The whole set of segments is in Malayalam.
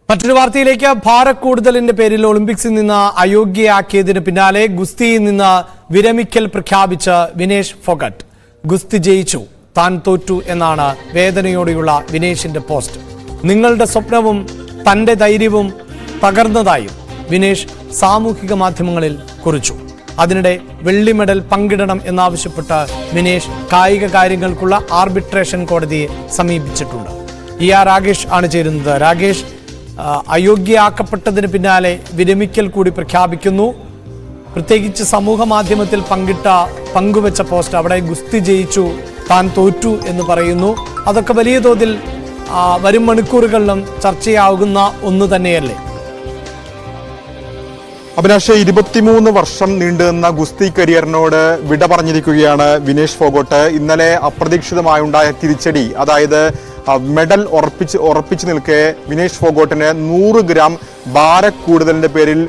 മറ്റൊരു വാർത്തയിലേക്ക് ഭാരക്കൂടുതലിന്റെ പേരിൽ ഒളിമ്പിക്സിൽ നിന്ന് അയോഗ്യയാക്കിയതിന് പിന്നാലെ ഗുസ്തിയിൽ നിന്ന് വിരമിക്കൽ പ്രഖ്യാപിച്ച് വിനേഷ് ഫോഗട്ട്. ഗുസ്തി ജയിച്ചു, താൻ തോറ്റു എന്നാണ് വേദനയോടെയുള്ള വിനേഷിന്റെ പോസ്റ്റ്. നിങ്ങളുടെ സ്വപ്നവും തന്റെ ധൈര്യവും തകർന്നതായും വിനേഷ് സാമൂഹിക മാധ്യമങ്ങളിൽ കുറിച്ചു. അതിനിടെ വെള്ളി മെഡൽ പങ്കിടണം എന്നാവശ്യപ്പെട്ട് വിനേഷ് കായിക കാര്യങ്ങൾക്കുള്ള ആർബിട്രേഷൻ കോടതിയെ സമീപിച്ചിട്ടുണ്ട്. രാകേഷ് ആണ് ചേരുന്നത്. രാകേഷ്, അയോഗ്യയാക്കപ്പെട്ടതിന് പിന്നാലെ വിരമിക്കൽ കൂടി പ്രഖ്യാപിക്കുന്നു. പ്രത്യേകിച്ച് സമൂഹ മാധ്യമത്തിൽ പങ്കുവെച്ച പോസ്റ്റ്, അവിടെ ഗുസ്തി ജയിച്ചു, താൻ തോറ്റു എന്ന് പറയുന്നു. അതൊക്കെ വലിയ തോതിൽ വരും മണിക്കൂറുകളിലും ചർച്ചയാകുന്ന ഒന്ന് തന്നെയല്ലേ? അഭിലാഷ്, 23 വർഷം നീണ്ടുനിന്ന ഗുസ്തി കരിയറിനോട് വിട പറഞ്ഞിരിക്കുകയാണ് വിനേഷ് ഫോഗട്ട്. ഇന്നലെ അപ്രതീക്ഷിതമായുണ്ടായ തിരിച്ചടി, അതായത് മെഡൽ ഉറപ്പിച്ചു നിൽക്കെ വിനേഷ് ഫോഗട്ടിന് 100 ഗ്രാം ഭാരക്കൂടുതലിന്റെ പേരിൽ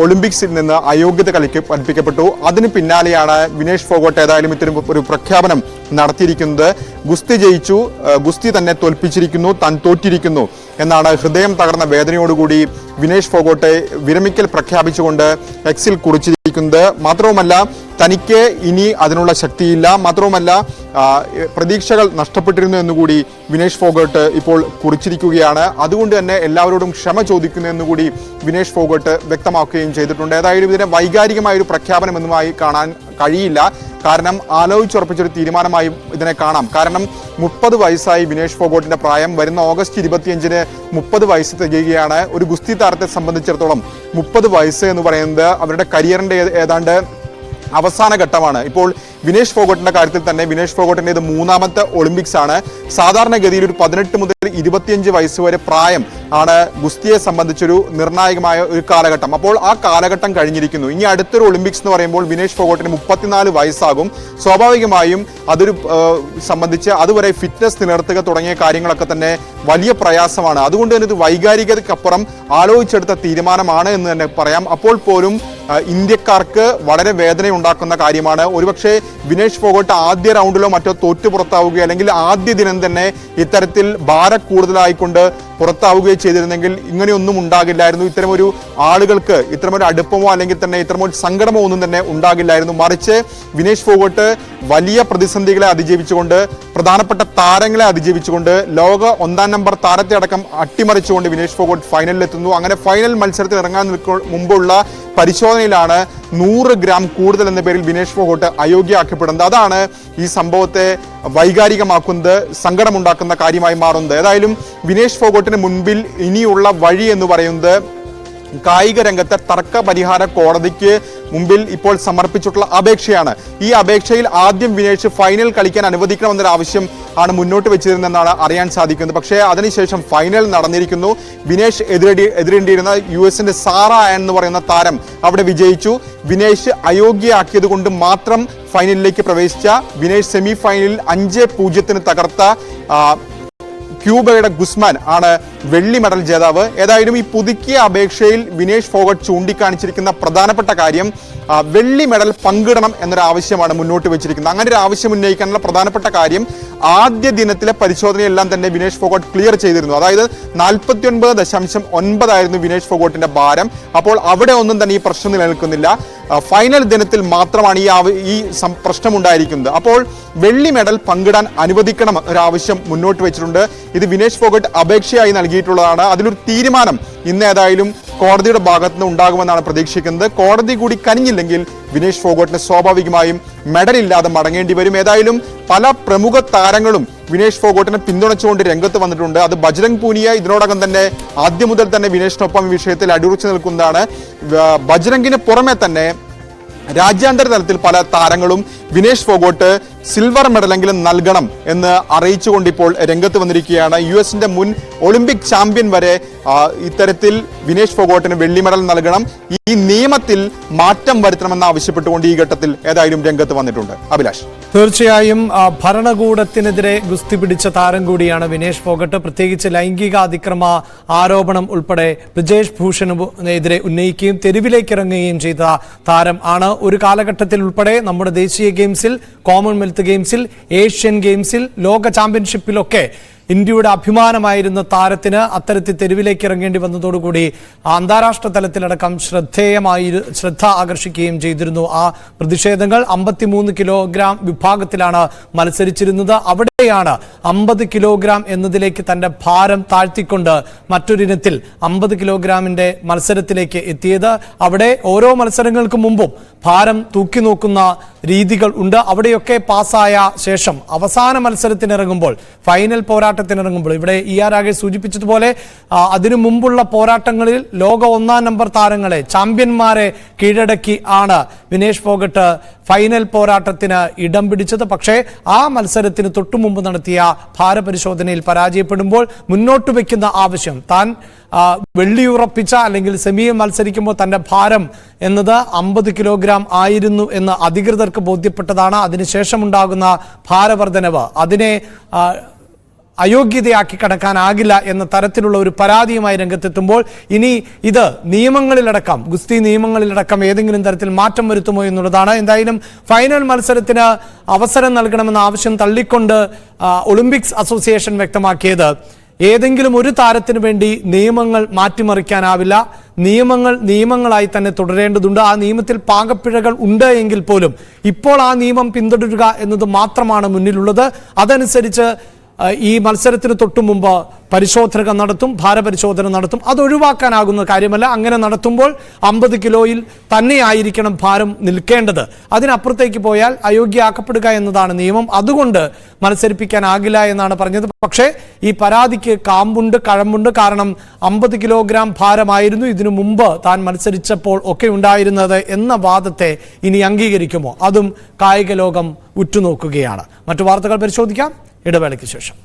ഒളിമ്പിക്സിൽ നിന്ന് അയോഗ്യത കൽപ്പിക്കപ്പെട്ടു. അതിന് പിന്നാലെയാണ് വിനേഷ് ഫോഗട്ട് ഏതായാലും ഇത്തരം ഒരു പ്രഖ്യാപനം നടത്തിയിരിക്കുന്നത്. ഗുസ്തി ജയിച്ചു, ഗുസ്തി തന്നെ തോൽപ്പിച്ചിരിക്കുന്നു, താൻ തോറ്റിരിക്കുന്നു എന്നാണ് ഹൃദയം തകർന്ന വേദനയോടുകൂടി വിനേഷ് ഫോഗട്ട് വിരമിക്കൽ പ്രഖ്യാപിച്ചുകൊണ്ട് എക്സിൽ കുറിച്ചിരിക്കുന്നത്. മാത്രവുമല്ല, തനിക്ക് ഇനി അതിനുള്ള ശക്തിയില്ല, മാത്രവുമല്ല പ്രതീക്ഷകൾ നഷ്ടപ്പെട്ടിരുന്നു എന്നുകൂടി വിനേഷ് ഫോഗട്ട് ഇപ്പോൾ കുറിച്ചിരിക്കുകയാണ്. അതുകൊണ്ട് തന്നെ എല്ലാവരോടും ക്ഷമ ചോദിക്കുന്നു എന്നുകൂടി വിനേഷ് ഫോഗട്ട് വ്യക്തമാക്കുകയും ചെയ്തിട്ടുണ്ട്. ഏതായാലും ഇതിനെ വൈകാരികമായൊരു പ്രഖ്യാപനം എന്നുമായി കാണാൻ കഴിയില്ല. കാരണം ആലോചിച്ചുറപ്പിച്ചൊരു തീരുമാനമായി ഇതിനെ കാണാം. കാരണം 30 വയസ്സായി വിനേഷ് ഫോഗട്ടിന്റെ പ്രായം. വരുന്ന ഓഗസ്റ്റ് 25-ന് 30 വയസ്സ് തികയുകയാണ്. ഒരു ഗുസ്തി താരത്തെ സംബന്ധിച്ചിടത്തോളം 30 വയസ്സ് എന്ന് പറയുന്നത് അവരുടെ കരിയറിന്റെ ഏതാണ്ട് അവസാന ഘട്ടമാണ്. ഇപ്പോൾ വിനേഷ് ഫോഗട്ടിന്റെ കാര്യത്തിൽ തന്നെ വിനേഷ് ഫോഗട്ടിന്റെ ഇത് 3ാമത്തെ ഒളിമ്പിക്സ് ആണ്. സാധാരണഗതിയിൽ ഒരു 18 മുതൽ 25 വയസ്സ് വരെ പ്രായം ആണ് ഗുസ്തിയെ സംബന്ധിച്ചൊരു നിർണായകമായ ഒരു കാലഘട്ടം. അപ്പോൾ ആ കാലഘട്ടം കഴിഞ്ഞിരിക്കുന്നു. ഇനി അടുത്തൊരു ഒളിമ്പിക്സ് എന്ന് പറയുമ്പോൾ വിനേഷ് ഫോഗട്ടിന് 34 വയസ്സാകും. സ്വാഭാവികമായും അതൊരു സംബന്ധിച്ച് അതുവരെ ഫിറ്റ്നസ് നിലനിർത്തുക തുടങ്ങിയ കാര്യങ്ങളൊക്കെ തന്നെ വലിയ പ്രയാസമാണ്. അതുകൊണ്ട് തന്നെ ഇത് വൈകാരികതയ്ക്കപ്പുറം ആലോചിച്ചെടുത്ത തീരുമാനമാണ് എന്ന് തന്നെ പറയാം. അപ്പോൾ പോലും ഇന്ത്യക്കാർക്ക് വളരെ വേദനയുണ്ടാക്കുന്ന കാര്യമാണ്. ഒരുപക്ഷെ വിനേഷ് ഫോഗട്ട് ആദ്യ റൗണ്ടിലോ മറ്റോ തോറ്റു പുറത്താവുകയോ അല്ലെങ്കിൽ ആദ്യ ദിനം തന്നെ ഇത്തരത്തിൽ ഭാരക്കൂടുതലായിക്കൊണ്ട് പുറത്താവുകയോ ചെയ്തിരുന്നെങ്കിൽ ഇങ്ങനെയൊന്നും ഉണ്ടാകില്ലായിരുന്നു. ഇത്തരമൊരു ആളുകൾക്ക് ഇത്തരമൊരു അടുപ്പമോ അല്ലെങ്കിൽ തന്നെ ഇത്തരമൊരു സങ്കടമോ ഒന്നും തന്നെ ഉണ്ടാകില്ലായിരുന്നു. മറിച്ച് വിനേഷ് ഫോഗട്ട് വലിയ പ്രതിസന്ധികളെ അതിജീവിച്ചുകൊണ്ട്, പ്രധാനപ്പെട്ട താരങ്ങളെ അതിജീവിച്ചുകൊണ്ട്, ലോക 1ാം നമ്പർ താരത്തെ അടക്കം അട്ടിമറിച്ചുകൊണ്ട് വിനേഷ് ഫോഗട്ട് ഫൈനലിലെത്തുന്നു. അങ്ങനെ ഫൈനൽ മത്സരത്തിൽ ഇറങ്ങാൻ മുമ്പുള്ള പരിശോധനയിലാണ് 100 ഗ്രാം കൂടുതൽ എന്ന പേരിൽ വിനേഷ് ഫോഗട്ട് അയോഗ്യയാക്കപ്പെടുന്നത്. അതാണ് ഈ സംഭവത്തെ വൈകാരികമാക്കുന്നത്, സങ്കടമുണ്ടാക്കുന്ന കാര്യമായി മാറുന്നത്. ഏതായാലും വിനേഷ് ഫോഗട്ടിന് മുൻപിൽ ഇനിയുള്ള വഴി എന്ന് പറയുന്നത് കായിക രംഗത്തെ തർക്ക പരിഹാര കോടതിക്ക് മുമ്പിൽ ഇപ്പോൾ സമർപ്പിച്ചിട്ടുള്ള അപേക്ഷയാണ്. ഈ അപേക്ഷയിൽ ആദ്യം വിനേഷ് ഫൈനൽ കളിക്കാൻ അനുവദിക്കണമെന്നൊരു ആവശ്യം ആണ് മുന്നോട്ട് വെച്ചിരുന്നതെന്നാണ് അറിയാൻ സാധിക്കുന്നത്. പക്ഷേ അതിനുശേഷം ഫൈനൽ നടന്നിരിക്കുന്നു. വിനേഷ് എതിരേണ്ടിയിരുന്ന US-ന്റെ സാറ എന്ന് പറയുന്ന താരം അവിടെ വിജയിച്ചു. വിനേഷ് അയോഗ്യയാക്കിയത് കൊണ്ട് മാത്രം ഫൈനലിലേക്ക് പ്രവേശിച്ച വിനേഷ് സെമി ഫൈനലിൽ 5-0 തകർത്ത ക്യൂബയുടെ ഗുസ്മാൻ ആണ് വെള്ളി മെഡൽ ജേതാവ്. ഏതായാലും ഈ പുതുക്കിയ അപേക്ഷയിൽ വിനേഷ് ഫോഗട്ട് ചൂണ്ടിക്കാണിച്ചിരിക്കുന്ന പ്രധാനപ്പെട്ട കാര്യം വെള്ളി മെഡൽ പങ്കിടണം എന്നൊരു ആവശ്യമാണ് മുന്നോട്ട് വെച്ചിരിക്കുന്നത്. അങ്ങനെ ഒരു ആവശ്യം ഉന്നയിക്കാനുള്ള പ്രധാനപ്പെട്ട കാര്യം ആദ്യ ദിനത്തിലെ പരിശോധനയെല്ലാം തന്നെ വിനേഷ് ഫോഗട്ട് ക്ലിയർ ചെയ്തിരുന്നു. അതായത് 49.9 ആയിരുന്നു വിനേഷ് ഫോഗട്ടിന്റെ ഭാരം. അപ്പോൾ അവിടെ ഒന്നും തന്നെ ഈ പ്രശ്നം നിലനിൽക്കുന്നില്ല. ഫൈനൽ ദിനത്തിൽ മാത്രമാണ് ഈ പ്രശ്നമുണ്ടായിരിക്കുന്നത്. അപ്പോൾ വെള്ളി മെഡൽ പങ്കിടാൻ അനുവദിക്കണം ഒരാവശ്യം മുന്നോട്ട് വെച്ചിട്ടുണ്ട്. ഇത് വിനേഷ് ഫോഗട്ട് അപേക്ഷയായി നൽകിയിട്ടുള്ളതാണ്. അതിലൊരു തീരുമാനം ഇന്ന് ഏതായാലും കോടതിയുടെ ഭാഗത്ത് നിന്ന് ഉണ്ടാകുമെന്നാണ് പ്രതീക്ഷിക്കുന്നത്. കോടതി കൂടി കനിഞ്ഞില്ലെങ്കിൽ വിനേഷ് ഫോഗട്ടിന് സ്വാഭാവികമായും മെഡൽ ഇല്ലാതെ മടങ്ങേണ്ടി വരും. ഏതായാലും പല പ്രമുഖ താരങ്ങളും വിനേഷ് ഫോഗട്ടിനെ പിന്തുണച്ചുകൊണ്ട് രംഗത്ത് വന്നിട്ടുണ്ട്. അത് ബജ്രംഗ് പൂനിയ ഇതിനോടകം തന്നെ ആദ്യം മുതൽ തന്നെ വിനേഷിനൊപ്പം ഈ വിഷയത്തിൽ അടിയുറച്ചു നിൽക്കുന്നതാണ്. ബജ്രംഗിന് പുറമെ തന്നെ രാജ്യാന്തര തലത്തിൽ പല താരങ്ങളും വിനേഷ് ഫോഗട്ട് സിൽവർ മെഡലെങ്കിലും നൽകണം എന്ന് അറിയിച്ചുകൊണ്ട് ഇപ്പോൾ രംഗത്ത് വന്നിരിക്കുകയാണ്. US-ന്റെ മുൻ ഒളിമ്പിക് ചാമ്പ്യൻ വരെ ഇത്തരത്തിൽ വിനേഷ് ഫോഗട്ടിന് വെള്ളി മെഡൽ നൽകണം, ഈ നിയമത്തിൽ മാറ്റം വരുത്തണമെന്ന് ആവശ്യപ്പെട്ടുകൊണ്ട് ഈ ഘട്ടത്തിൽ ഏതായാലും രംഗത്ത് വന്നിട്ടുണ്ട്. അഭിലാഷ്, തീർച്ചയായും ഭരണകൂടത്തിനെതിരെ ഗുസ്തി പിടിച്ച താരം കൂടിയാണ് വിനേഷ് ഫോഗട്ട്. പ്രത്യേകിച്ച് ലൈംഗിക അതിക്രമ ആരോപണം ഉൾപ്പെടെ ബ്രിജേഷ് ഭൂഷണെതിരെ ഉന്നയിക്കുകയും തെരുവിലേക്ക് ഇറങ്ങുകയും ചെയ്ത താരം ആണ്. ഒരു കാലഘട്ടത്തിൽ ഉൾപ്പെടെ നമ്മുടെ ദേശീയ ഗെയിംസിൽ, കോമൺവെൽത്ത് ഗെയിംസിൽ, ഏഷ്യൻ ഗെയിംസിൽ, ലോക ചാമ്പ്യൻഷിപ്പിലൊക്കെ ഇന്ത്യയുടെ അഭിമാനമായിരുന്ന താരത്തിന് അത്തരത്തിൽ തെരുവിലേക്ക് ഇറങ്ങേണ്ടി വന്നതോടുകൂടി അന്താരാഷ്ട്ര തലത്തിലടക്കം ശ്രദ്ധ ആകർഷിക്കുകയും ചെയ്തിരുന്നു. ആ പ്രതിഷേധങ്ങൾ 53 കിലോഗ്രാം വിഭാഗത്തിലാണ് മത്സരിച്ചിരുന്നത്. അവിടെയാണ് 50 കിലോഗ്രാം എന്നതിലേക്ക് തന്റെ ഭാരം താഴ്ത്തിക്കൊണ്ട് മറ്റൊരിനത്തിൽ 50 കിലോഗ്രാമിന്റെ മത്സരത്തിലേക്ക് എത്തിയത്. അവിടെ ഓരോ മത്സരങ്ങൾക്ക് മുമ്പും ഭാരം തൂക്കി നോക്കുന്ന രീതികൾ ഉണ്ട്. അവിടെയൊക്കെ പാസ്സായ ശേഷം അവസാന മത്സരത്തിനിറങ്ങുമ്പോൾ, ഫൈനൽ പോരാട്ടത്തിനിറങ്ങുമ്പോൾ, ഇവിടെ രാകേഷ് സൂചിപ്പിച്ചതുപോലെ അതിനു മുമ്പുള്ള പോരാട്ടങ്ങളിൽ ലോക 1-ാം നമ്പർ താരങ്ങളെ, ചാമ്പ്യന്മാരെ കീഴടക്കി ആണ് വിനേഷ് ഫോഗട്ട് ഫൈനൽ പോരാട്ടത്തിന് ഇടം പിടിച്ചത്. പക്ഷേ ആ മത്സരത്തിന് തൊട്ടുമുമ്പ് നടത്തിയ ഭാരപരിശോധനയിൽ പരാജയപ്പെടുമ്പോൾ മുന്നോട്ട് വയ്ക്കുന്ന ആവശ്യം, താൻ വെള്ളിയുറപ്പിച്ച അല്ലെങ്കിൽ സെമിയിൽ മത്സരിക്കുമ്പോൾ തന്റെ ഭാരം എന്നത് 50 കിലോഗ്രാം ആയിരുന്നു എന്ന് അധികൃതർക്ക് ബോധ്യപ്പെട്ടതാണ്. അതിനുശേഷമുണ്ടാകുന്ന ഭാരവർദ്ധനവ് അതിനെ അയോഗ്യതയാക്കി കണക്കാനാകില്ല എന്ന തരത്തിലുള്ള ഒരു പരാതിയുമായി രംഗത്തെത്തുമ്പോൾ ഇനി ഇത് നിയമങ്ങളിലടക്കം, ഗുസ്തി നിയമങ്ങളിലടക്കം ഏതെങ്കിലും തരത്തിൽ മാറ്റം വരുത്തുമോ എന്നുള്ളതാണ്. എന്തായാലും ഫൈനൽ മത്സരത്തിന് അവസരം നൽകണമെന്ന ആവശ്യം തള്ളിക്കൊണ്ട് ഒളിമ്പിക്സ് അസോസിയേഷൻ വ്യക്തമാക്കിയത്, ഏതെങ്കിലും ഒരു താരത്തിന് വേണ്ടി നിയമങ്ങൾ മാറ്റിമറിക്കാനാവില്ല. നിയമങ്ങളായി തന്നെ തുടരേണ്ടതുണ്ട്. ആ നിയമത്തിൽ പാകപ്പിഴകൾ ഉണ്ട് എങ്കിൽ പോലും ഇപ്പോൾ ആ നിയമം പിന്തുടരുക എന്നത് മാത്രമാണ് മുന്നിലുള്ളത്. അതനുസരിച്ച് ഈ മത്സരത്തിന് തൊട്ടു മുമ്പ് പരിശോധന നടത്തും, ഭാരപരിശോധന നടത്തും. അത് ഒഴിവാക്കാനാകുന്ന കാര്യമല്ല. അങ്ങനെ നടത്തുമ്പോൾ 50 കിലോയിൽ തന്നെയായിരിക്കണം ഭാരം നിൽക്കേണ്ടത്. അതിനപ്പുറത്തേക്ക് പോയാൽ അയോഗ്യയാക്കപ്പെടുക എന്നതാണ് നിയമം. അതുകൊണ്ട് മത്സരിപ്പിക്കാനാകില്ല എന്നാണ് പറഞ്ഞത്. പക്ഷേ ഈ പരാതിക്ക് കാമ്പുണ്ട്, കഴമ്പുണ്ട്. കാരണം 50 കിലോഗ്രാം ഭാരമായിരുന്നു ഇതിനു മുമ്പ് താൻ മത്സരിച്ചപ്പോൾ ഒക്കെ ഉണ്ടായിരുന്നത് എന്ന വാദത്തെ ഇനി അംഗീകരിക്കുമോ? അതും കായിക ലോകം ഉറ്റുനോക്കുകയാണ്. മറ്റു വാർത്തകൾ പരിശോധിക്കാം ഇടവേളയ്ക്ക് ശേഷം.